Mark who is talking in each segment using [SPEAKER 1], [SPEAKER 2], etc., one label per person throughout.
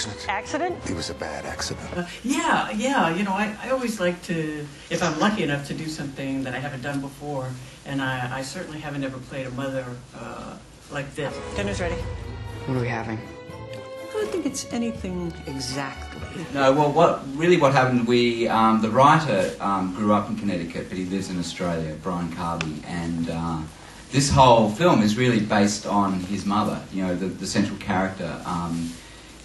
[SPEAKER 1] accident?
[SPEAKER 2] Accident?
[SPEAKER 1] It was a bad accident.
[SPEAKER 3] Yeah. You know, I always like to, if I'm lucky enough to do something that I haven't done before, and I certainly haven't ever played a mother like this.
[SPEAKER 2] Dinner's ready.
[SPEAKER 4] What are we having?
[SPEAKER 3] I don't think it's anything exactly.
[SPEAKER 5] No, well, what happened, the writer grew up in Connecticut, but he lives in Australia, Brian Carby, and this whole film is really based on his mother, you know, the central character.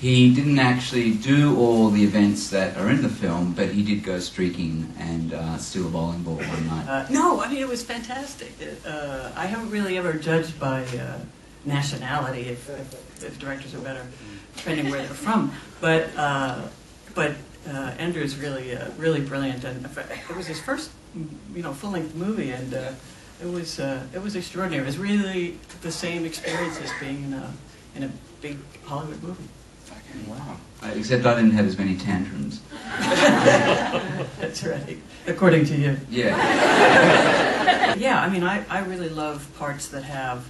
[SPEAKER 5] He didn't actually do all the events that are in the film, but he did go streaking and steal a bowling ball one night.
[SPEAKER 3] No, I mean, it was fantastic. I haven't really ever judged by nationality, if directors are better, depending where they're from. But Andrew's really brilliant, and it was his first, you know, full-length movie, and it was extraordinary. It was really the same experience as being in a big Hollywood movie.
[SPEAKER 5] Wow. Except I didn't have as many tantrums.
[SPEAKER 3] That's right, according to you.
[SPEAKER 5] Yeah.
[SPEAKER 3] Yeah, I mean, I really love parts that have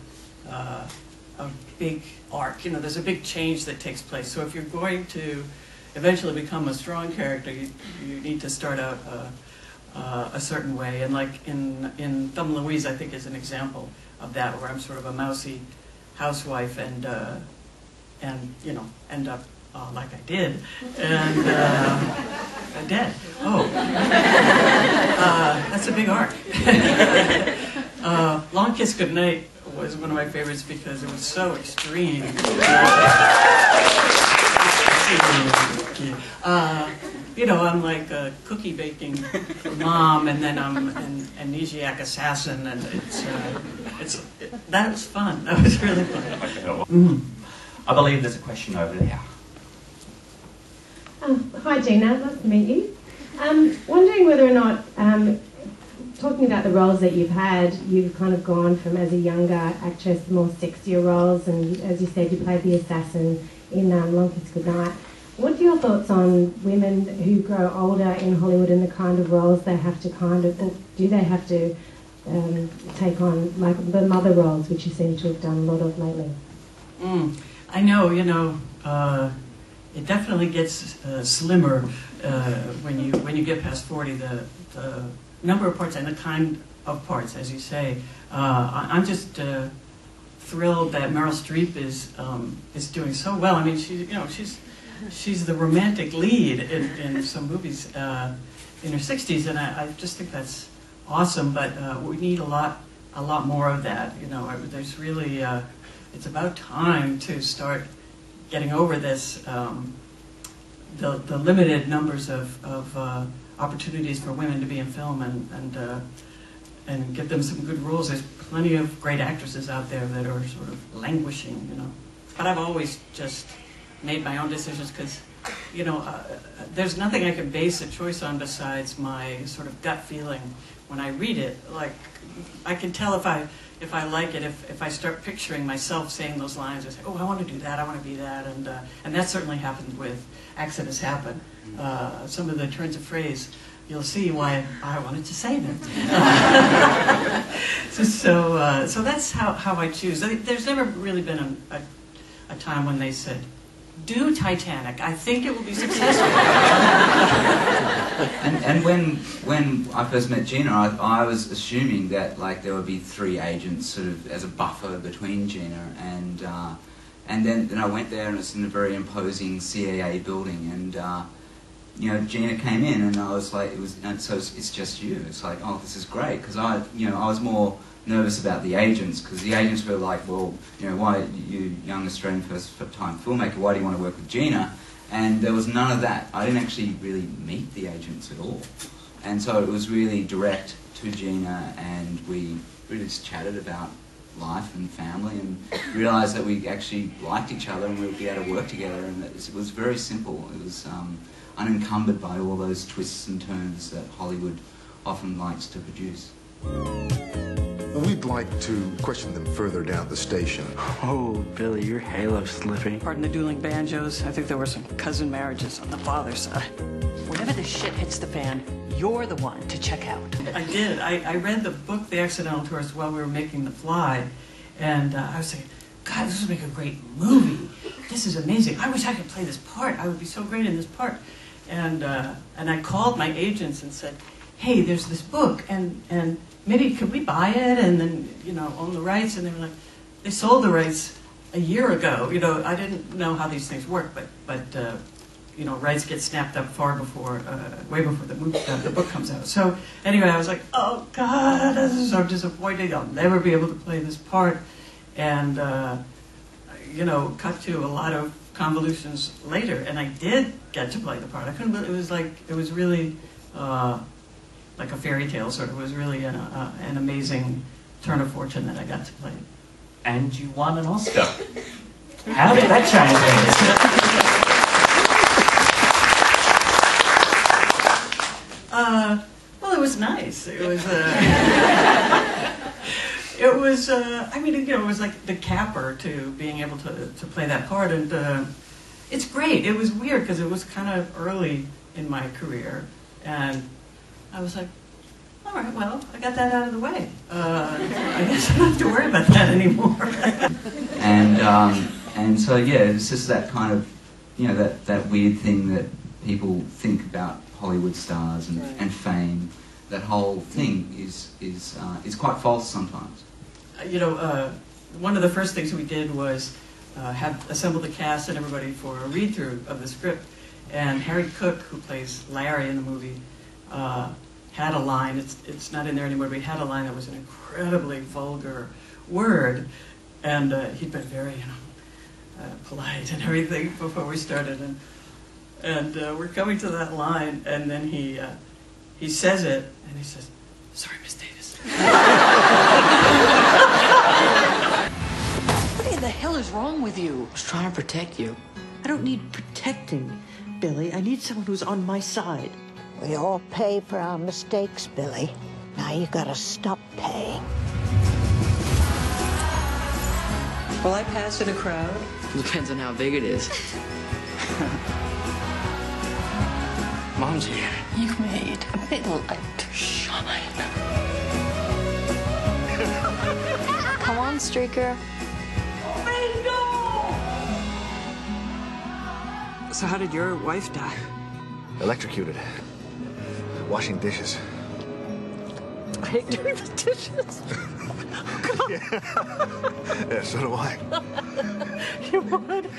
[SPEAKER 3] a big arc. You know, there's a big change that takes place. So if you're going to eventually become a strong character, you need to start out a certain way. And like in Thelma and Louise, I think is an example of that, where I'm sort of a mousy housewife and you know, end up like I did, and dead. Oh, that's a big arc. Long Kiss Goodnight was one of my favorites because it was so extreme. You know, I'm like a cookie baking mom, and then I'm an amnesiac assassin, and that was fun. That was really fun.
[SPEAKER 6] I believe there's a question over there.
[SPEAKER 7] Hi Geena, nice to meet you. Wondering whether or not, talking about the roles that you've had, you've kind of gone from, as a younger actress, more sexier roles, and as you said, you played the assassin in Long Kiss Goodnight. What are your thoughts on women who grow older in Hollywood and the kind of roles they have to do they have to take on, like the mother roles, which you seem to have done a lot of lately?
[SPEAKER 3] I know, you know, it definitely gets slimmer when you get past 40. The number of parts and the kind of parts, as you say. I'm just thrilled that Meryl Streep is doing so well. I mean, she's the romantic lead in some movies in her 60s, and I just think that's awesome. But we need a lot more of that. You know, there's really. It's about time to start getting over this, the limited numbers of opportunities for women to be in film, and give them some good roles. There's plenty of great actresses out there that are sort of languishing, you know. But I've always just made my own decisions because, you know, there's nothing I can base a choice on besides my sort of gut feeling when I read it. Like, I can tell if I like it, if I start picturing myself saying those lines, I say, oh, I want to do that, I want to be that, and that certainly happened with Accidents Happen. Some of the turns of phrase, you'll see why I wanted to say them. So that's how I choose. There's never really been a time when they said, do Titanic, I think it will be successful.
[SPEAKER 5] And when I first met Geena, I was assuming that like there would be 3 agents sort of as a buffer between Geena and then I went there and it's in a very imposing CAA building, and you know, Geena came in and I was like, so it's just you. It's like, oh, this is great, because I was more nervous about the agents, because the agents were like, well, you know, why, you young Australian first-time filmmaker, why do you want to work with Geena? And there was none of that. I didn't actually really meet the agents at all. And so it was really direct to Geena, and we really just chatted about life and family and realised that we actually liked each other and we would be able to work together, and it was very simple. It was unencumbered by all those twists and turns that Hollywood often likes to produce.
[SPEAKER 1] We'd like to question them further down the station.
[SPEAKER 4] Oh, Billy, your halo's slipping.
[SPEAKER 3] Pardon the dueling banjos. I think there were some cousin marriages on the father's side.
[SPEAKER 2] Whenever the shit hits the fan, you're the one to check out.
[SPEAKER 3] I did. I read the book, The Accidental Tourist, while we were making The Fly, and I was thinking, God, this would make a great movie. this is amazing. I wish I could play this part. I would be so great in this part. And I called my agents and said, hey, there's this book, and maybe could we buy it and then, own the rights? And they were like, they sold the rights a year ago. I didn't know how these things work, but rights get snapped up far before, way before the book comes out. So anyway, I was like, oh God, this is so disappointing. I'll never be able to play this part. And, cut to a lot of convolutions later, and I did get to play the part. I couldn't believe it was really like a fairy tale sort of. It was really an amazing turn of fortune that I got to play.
[SPEAKER 6] And you won an Oscar. How did that change things?
[SPEAKER 3] Well, it was nice. It was. It was. It was like the capper to being able to play that part, and it's great. It was weird because it was kind of early in my career, and I was like, all right, well, I got that out of the way. I guess I don't have to worry about that anymore.
[SPEAKER 5] And so yeah, it's just that kind of, that weird thing that people think about Hollywood stars and fame. That whole thing is quite false sometimes.
[SPEAKER 3] One of the first things we did was have assembled the cast and everybody for a read-through of the script. And Harry Cook, who plays Larry in the movie, had a line. It's not in there anymore, but he had a line that was an incredibly vulgar word, and he'd been very, polite and everything before we started. And we're coming to that line, and then he says it, and he says, "Sorry, Miss Davis."
[SPEAKER 2] What in the hell is wrong with you?
[SPEAKER 4] I was trying to protect you.
[SPEAKER 8] I don't need protecting, Billy. I need someone who's on my side.
[SPEAKER 9] We all pay for our mistakes, Billy. Now you gotta stop paying.
[SPEAKER 8] Will I pass in a crowd?
[SPEAKER 4] Depends on how big it is. Mom's here.
[SPEAKER 2] You made a bit of light to shine.
[SPEAKER 10] Come on, Streaker.
[SPEAKER 8] So how did your wife die?
[SPEAKER 1] Electrocuted. Washing dishes.
[SPEAKER 8] I hate doing the dishes.
[SPEAKER 1] Yeah, so do I.
[SPEAKER 8] You would?